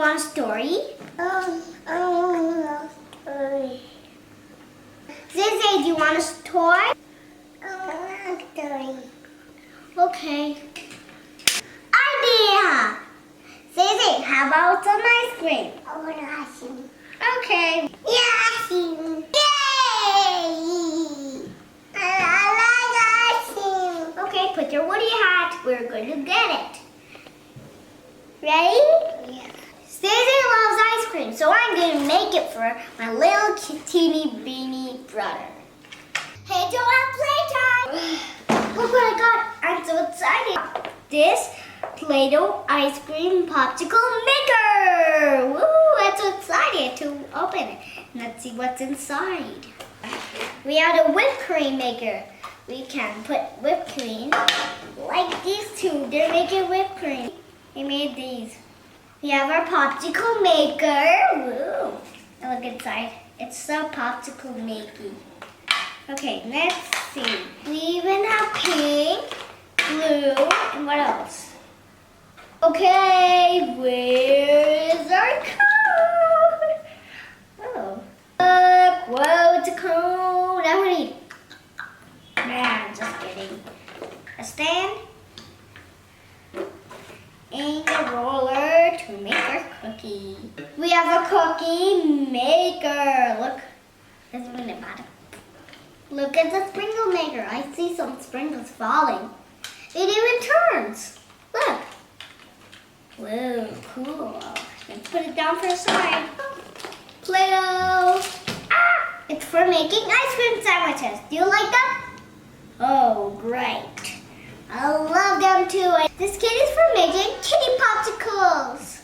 want a story? I want a story. Zay Zay, do you want a toy? I want a story. Okay. Idea! Zay Zay, how about some ice cream? I want ice cream. Okay. Yeah, ice cream. Yay! I like ice cream. Okay, put your Woody hat. We're going to get it. Ready? Yeah. Zay Zay loves ice cream, so I'm going to make it for my little teeny beanie brother. Hey, Joelle, playtime! Look what I got. I'm so excited. This Play-Doh Ice Cream Popsicle Maker. Woo, I'm so excited to open it. Let's see what's inside. We have a whipped cream maker. We can put whipped cream like these two. They're making whipped cream. We made these. We have our popsicle maker. Woo. And look inside. It's so popsicle making. Okay, let's see. We even have pink, blue, and what else? Okay, where's our cone? Oh. Look, whoa, it's a cone. Now we need. Nah, just kidding. A stand. And a roller to make our cookie. We have a cookie maker. Look, there's one in the bottom. Look at the sprinkle maker. I see some sprinkles falling. It even turns. Look. Whoa, cool. Let's put it down for a side. Play-Doh. Ah, it's for making ice cream sandwiches. Do you like them? Oh, great. I love them too. This kit is for making kitty popsicles.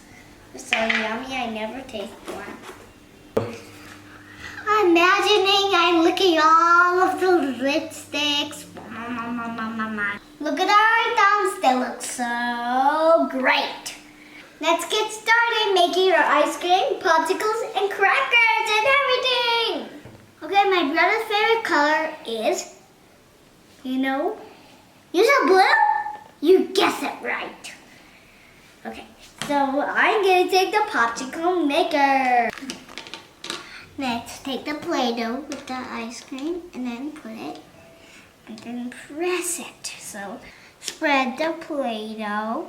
They're so yummy, I never tasted one. I'm imagining I'm licking all of the lipsticks. Look at our thumbs, they look so great. Let's get started making our ice cream, popsicles, and crackers and everything. Okay, my brother's favorite color is, you said blue? You guessed it right. Okay, so I'm going to take the popsicle maker. Let's take the Play-Doh with the ice cream and then put it and then press it. So spread the Play-Doh.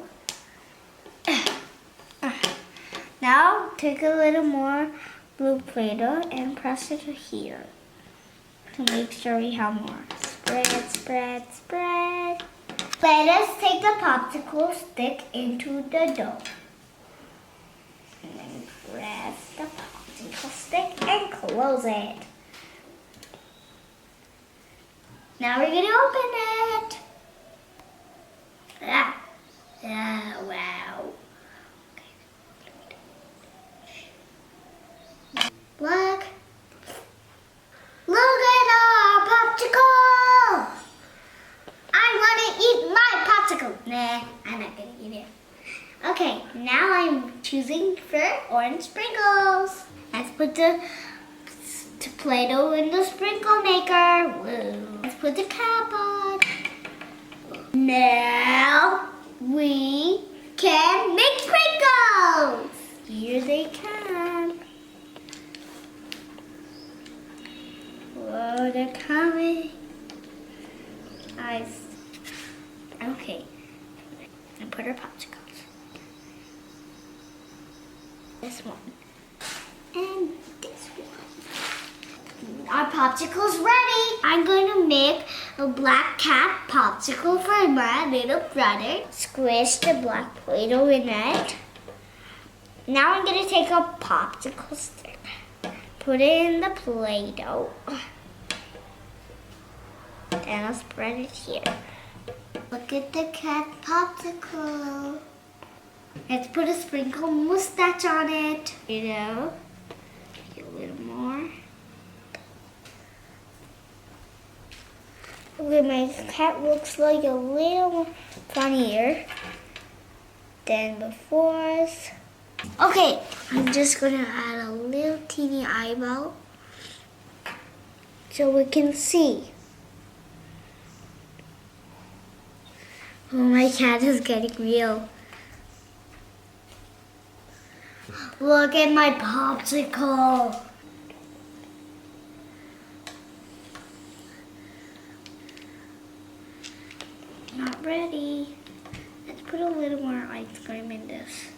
Now take a little more blue Play-Doh and press it here to make sure we have more. Spread, spread, spread. Let us take the popsicle stick into the dough. And then press the popsicle stick and close it. Now we're going to open it. Wow. Look. Look at our popsicle. I want to eat my popsicle. Nah, I'm not going to eat it. Okay, now I'm choosing for orange sprinkles. Let's put the Play-Doh in the sprinkle maker. Whoa. Let's put the cap on. Now we can make sprinkles. Here they come. Whoa, they're coming. Nice. Okay. And put our popsicles. This one. And this one. Our popsicle's ready. I'm going to make a black cat popsicle for my little brother. Squish the black Play-Doh in it. Now I'm going to take a popsicle stick. Put it in the Play-Doh. And I'll spread it here. Look at the cat popsicle. Let's put a sprinkle mustache on it. Get a little more. Okay, my cat looks like a little funnier than before. Okay, I'm just gonna add a little teeny eyeball so we can see. Oh, my cat is getting real. Look at my popsicle. Not ready. Let's put a little more ice cream in this.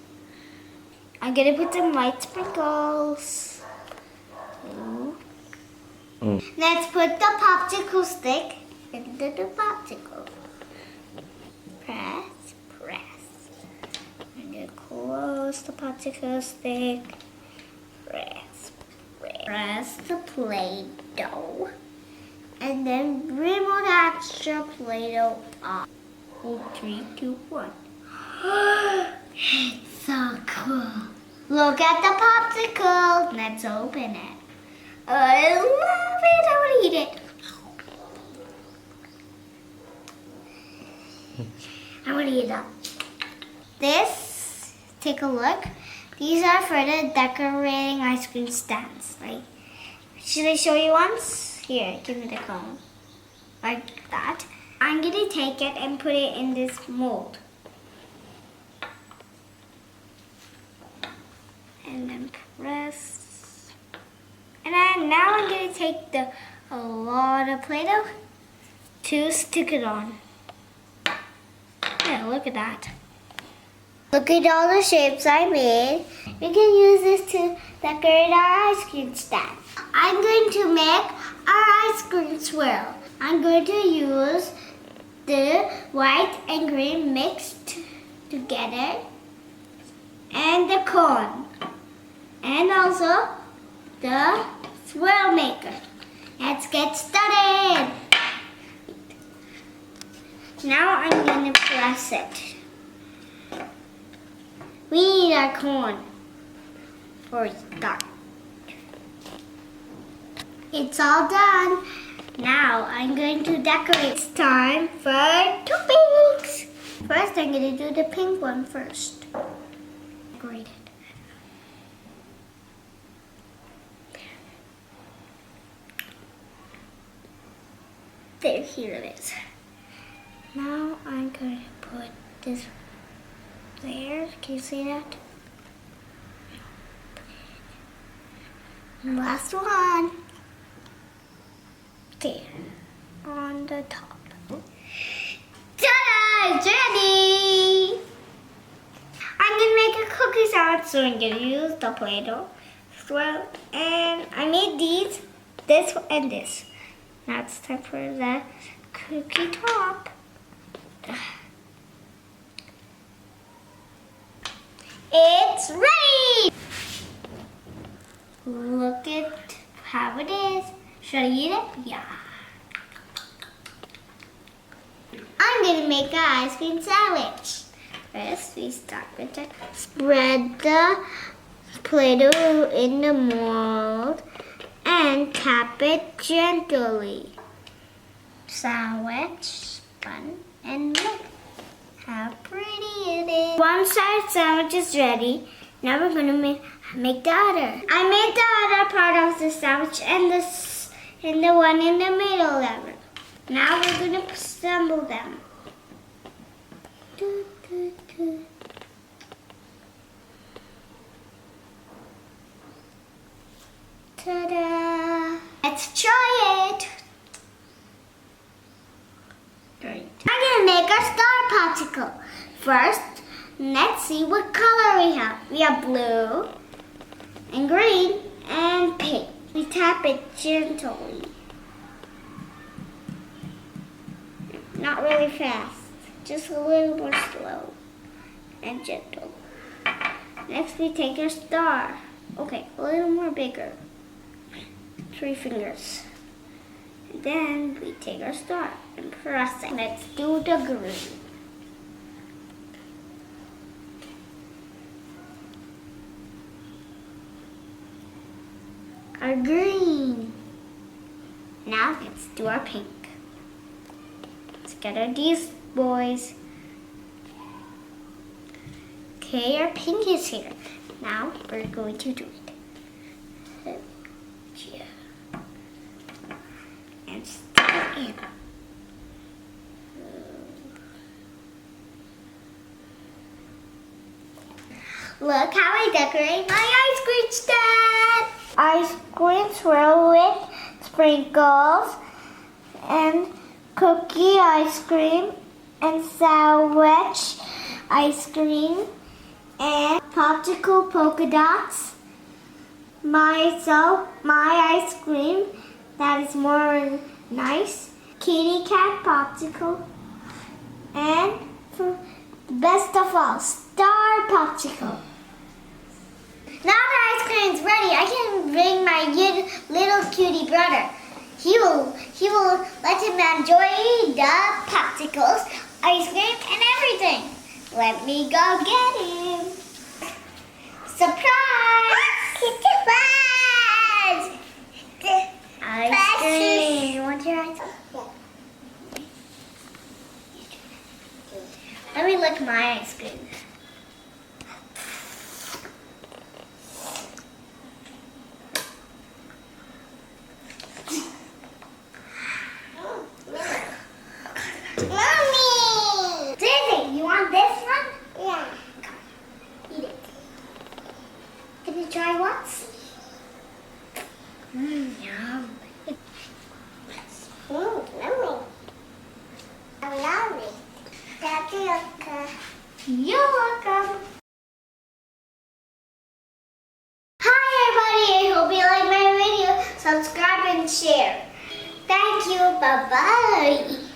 I'm gonna put some white sprinkles. Ooh. Let's put the popsicle stick into the popsicle. Press, press. I'm gonna close the popsicle stick. Press, press. Press the Play-Doh. And then remove the extra Play-Doh off. 3, 2, 1. It's so cool. Look at the popsicle. Let's open it. I love it. I want to eat it. I want to eat that. This, take a look. These are for the decorating ice cream stands, right? Should I show you once? Here, give me the cone. Like that. I'm going to take it and put it in this mold. And then press. And then now I'm going to take a lot of Play-Doh to stick it on. Yeah, look at that. Look at all the shapes I made. We can use this to decorate our ice cream stand. I'm going to make our ice cream swirl. I'm going to use the white and green mixed together and the cone and also the swirl maker. Let's get started. Now I'm going to press it. We need our cone for start. It's all done. Now I'm going to decorate. It's time for toppings. First, I'm going to do the pink one first. Decorate it. There, here it is. Now I'm going to put this there. Can you see that? Last one. There, on the top. Ta-da! It's ready! I'm gonna make a cookie salad, so I'm gonna use the Play-Doh swirl. And I made these, this and this. Now it's time for the cookie top. It's ready! Look at how it is. Should I eat it? Yeah. I'm going to make an ice cream sandwich. First, we start with the spread the Play-Doh in the mold and tap it gently. Sandwich, spun, and look how pretty it is. One side sandwich is ready. Now we're going to make the other. I made the other part of the sandwich and the one in the middle level. Now we're going to assemble them. Ta-da! Let's try it. Great. I'm going to make our star popsicle. First, let's see what color we have. We have blue and green and pink. We tap it gently. Not really fast, just a little more slow and gentle. Next we take our star. Okay, a little more bigger. 3 fingers. And then we take our star and press it. Let's do the green. Our green. Now let's do our pink. Let's get our these boys. Okay, our pink is here. Now we're going to do it. And stick it in. Look how I decorate my ice cream stand. Ice cream swirl with sprinkles and cookie ice cream and sandwich ice cream and popsicle polka dots. My ice cream that is more nice. Kitty cat popsicle and for best of all, star popsicle. Now the ice cream's ready, I can bring my little cutie brother. He will let him enjoy the popsicles, ice cream, and everything. Let me go get him. Surprise! Surprise! Ice cream. You want your ice cream? Let me lick my ice cream. Mommy! Zay Zay, you want this one? Yeah. Eat it. Can you try once? Yum. Mommy. I love it. Daddy, look. You're welcome. Hi everybody, I hope you like my video. Subscribe and share. Thank you. Bye-bye.